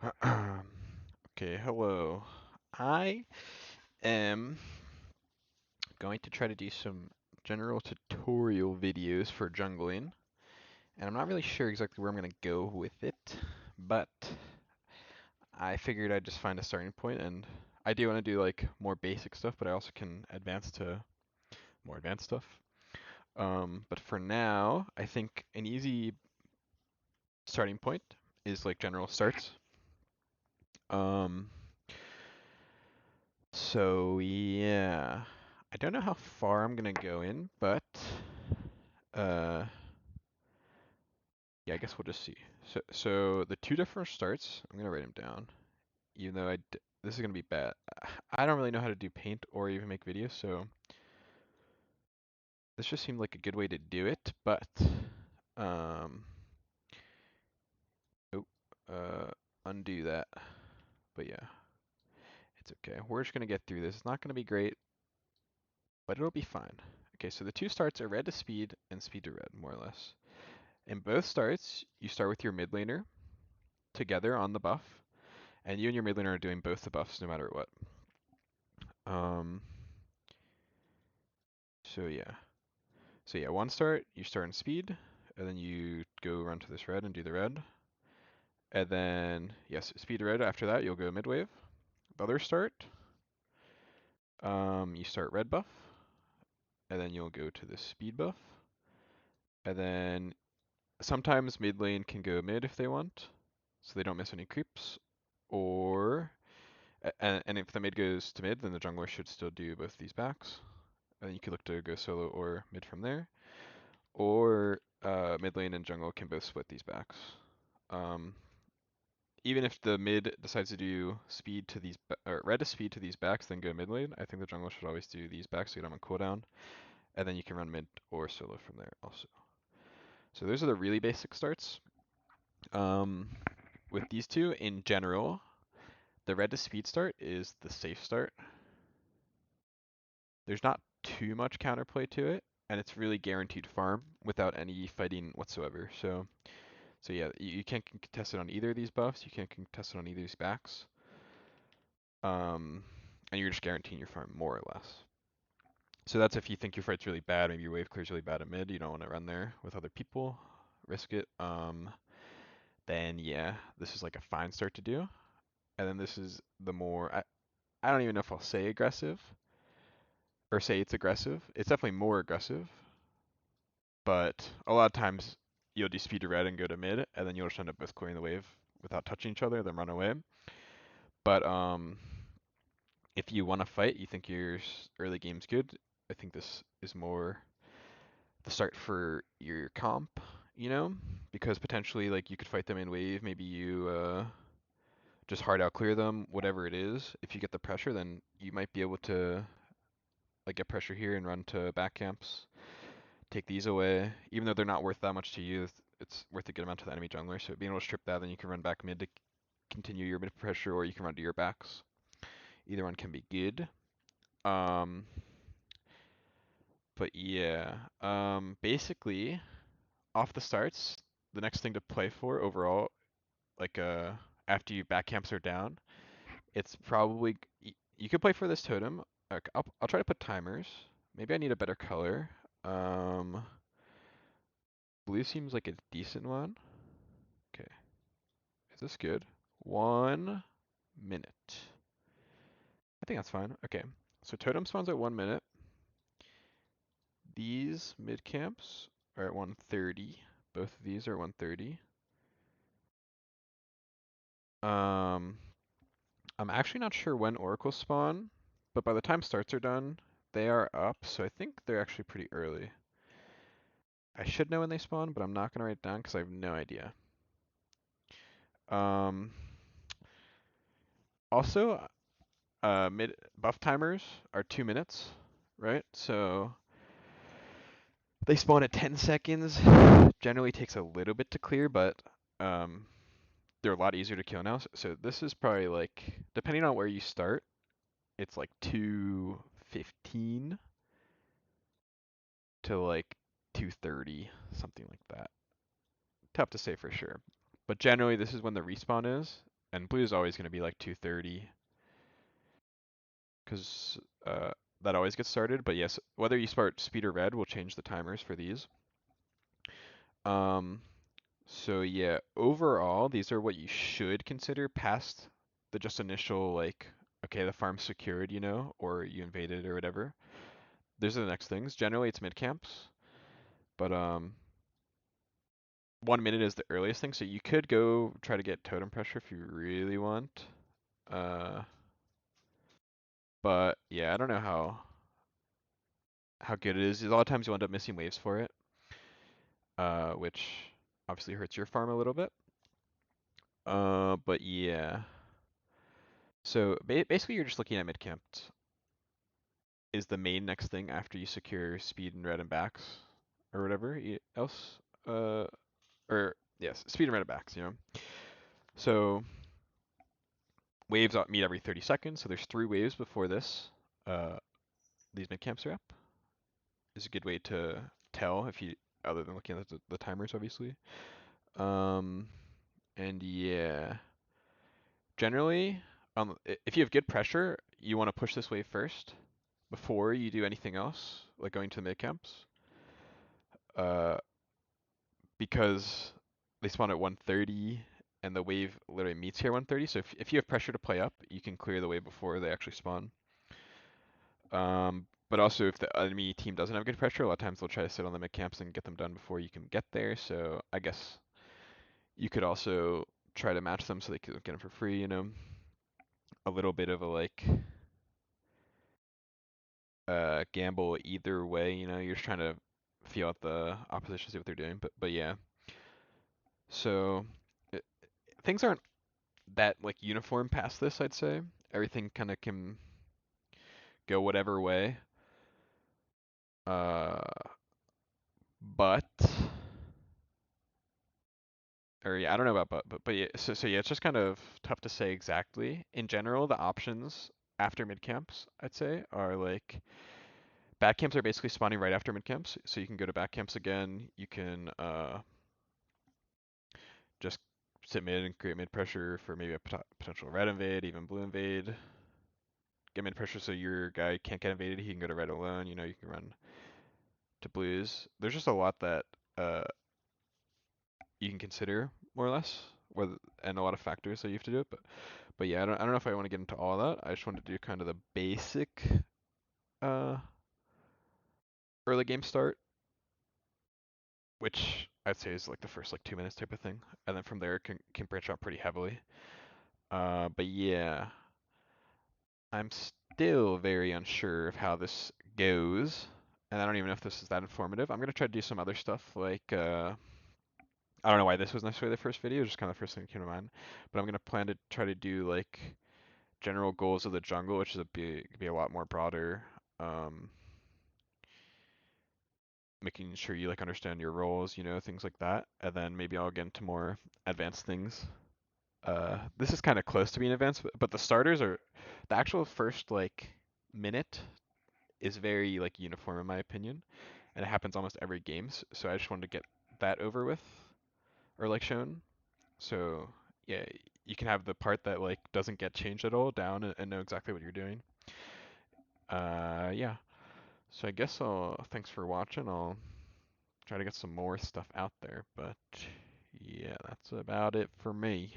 Okay, hello. I am going to try to do some general tutorial videos for jungling, and I'm not really sure exactly where I'm going to go with it, but I figured I'd just find a starting point, and I do want to do like more basic stuff, but I also can advance to more advanced stuff. But for now, I think an easy starting point is like general starts. Um, So yeah, I don't know how far I'm gonna go in, but uh, yeah, I guess we'll just see. So the two different starts, I'm gonna write them down, even though this is gonna be bad. I don't really know how to do paint or even make videos, so this just seemed like a good way to do it. But um, oh, uh, undo that. But yeah, it's okay. We're just gonna get through this. It's not gonna be great, but it'll be fine. Okay, so the two starts are red to speed and speed to red, more or less. In both starts, you start with your mid laner together on the buff, and you and your mid laner are doing both the buffs no matter what. Um, so yeah. So yeah, one start, you start in speed, and then you go run to this red and do the red. And then, yes, speed to red, after that you'll go mid wave. The other start, you start red buff, and then you'll go to the speed buff. And then sometimes mid lane can go mid if they want, so they don't miss any creeps. Or and if the mid goes to mid, then the jungler should still do both these backs. And then you could look to go solo or mid from there. Or mid lane and jungle can both split these backs. Um, Even if the mid decides to do speed to these, or red to speed to these backs, then go mid lane, I think the jungle should always do these backs so you get them on cooldown. And then you can run mid or solo from there also. So those are the really basic starts. Um, with these two, in general, the red to speed start is the safe start. There's not too much counterplay to it, and it's really guaranteed farm without any fighting whatsoever. So yeah, you can't contest it on either of these buffs. You can't contest it on either of these backs. Um, and you're just guaranteeing your farm more or less. So that's if you think your fight's really bad, maybe your wave clear's really bad at mid, you don't want to run there with other people, risk it. Then yeah, this is like a fine start to do. And then this is the more, I don't even know if I'll say aggressive or say it's aggressive. It's definitely more aggressive. But a lot of times you'll do speed to red and go to mid, and then you'll just end up both clearing the wave without touching each other, then run away. But if you want to fight, you think your early game's good, I think this is more the start for your comp, you know? Because potentially, like, you could fight them in wave, maybe you just hard out clear them, whatever it is. If you get the pressure, then you might be able to, like, get pressure here and run to back camps. Take these away. Even though they're not worth that much to you, it's worth a good amount to the enemy jungler. So being able to strip that, then you can run back mid to continue your mid pressure, or you can run to your backs. Either one can be good. Um, but yeah, basically, off the starts, the next thing to play for overall, like after your back camps are down, it's probably you could play for this totem. I'll try to put timers. Maybe I need a better color. Um, Blue seems like a decent one. Okay. Is this good? 1 minute. I think that's fine. Okay. So totem spawns at 1 minute. These mid camps are at 130. Both of these are 130. Um, I'm actually not sure when oracles spawn, but by the time starts are done, they are up. So I think they're actually pretty early. I should know when they spawn, but I'm not gonna write it down because I have no idea. Um, Also, mid buff timers are 2 minutes, right? So they spawn at 10 seconds. Generally takes a little bit to clear, but um, they're a lot easier to kill now. So this is probably like, depending on where you start, it's like 2:15 to like 2:30, something like that. Tough to say for sure. But generally, this is when the respawn is. and blue is always going to be like 230 because that always gets started. But yes, whether you start speed or red will change the timers for these. Um, so yeah, overall, these are what you should consider past the just initial like, okay, the farm's secured, you know, or you invaded or whatever. Those are the next things. Generally, it's mid camps, but 1 minute is the earliest thing. So you could go try to get totem pressure if you really want. Uh, but yeah, I don't know how good it is. A lot of times you end up missing waves for it, which obviously hurts your farm a little bit. But yeah. So basically, you're just looking at mid camp is the main next thing after you secure speed and red and backs or whatever else. Uh, or yes, speed and red and backs. You know. So waves meet every 30 seconds. So there's 3 waves before this. Uh, these mid camps are up. Is a good way to tell if you, other than looking at the timers, obviously. Um, and yeah, generally, if you have good pressure, you want to push this wave first before you do anything else, like going to the mid camps, uh, because they spawn at 130 and the wave literally meets here 130. So if you have pressure to play up, you can clear the wave before they actually spawn. But also if the enemy team doesn't have good pressure, a lot of times they'll try to sit on the mid camps and get them done before you can get there. So I guess you could also try to match them so they can get them for free, you know. A little bit of a like gamble either way, you know. You're just trying to feel out the opposition, see what they're doing. But yeah. So it, things aren't that like uniform past this, I'd say. Everything kind of can go whatever way. Uh, but or yeah, I don't know about but yeah, so yeah, it's just kind of tough to say exactly. In general, the options after mid camps, I'd say, are like back camps are basically spawning right after mid camps, so you can go to back camps again. You can just sit mid and create mid pressure for maybe a potential red invade, even blue invade. Get mid pressure so your guy can't get invaded. He can go to red alone. You know, you can run to blues. There's just a lot that uh, you can consider more or less, whether, and a lot of factors that you have to do it. But yeah, I don't know if I want to get into all that. I just wanted to do kind of the basic uh, early game start, which I'd say is like the first like 2 minutes type of thing, and then from there it can branch out pretty heavily. But yeah, I'm still very unsure of how this goes, and I don't even know if this is that informative. I'm gonna try to do some other stuff like I don't know why this was necessarily the first video, just kind of the first thing that came to mind. But I'm gonna plan to try to do like general goals of the jungle, which is be a lot more broader. Um, Making sure you like understand your roles, you know, things like that. And then maybe I'll get into more advanced things. This is kind of close to being advanced, but the starters are the actual first like minute is very like uniform in my opinion, and it happens almost every game. So I just wanted to get that over with or like shown. So yeah, you can have the part that like doesn't get changed at all down and know exactly what you're doing. Yeah. So I guess thanks for watching. I'll try to get some more stuff out there, but yeah, that's about it for me.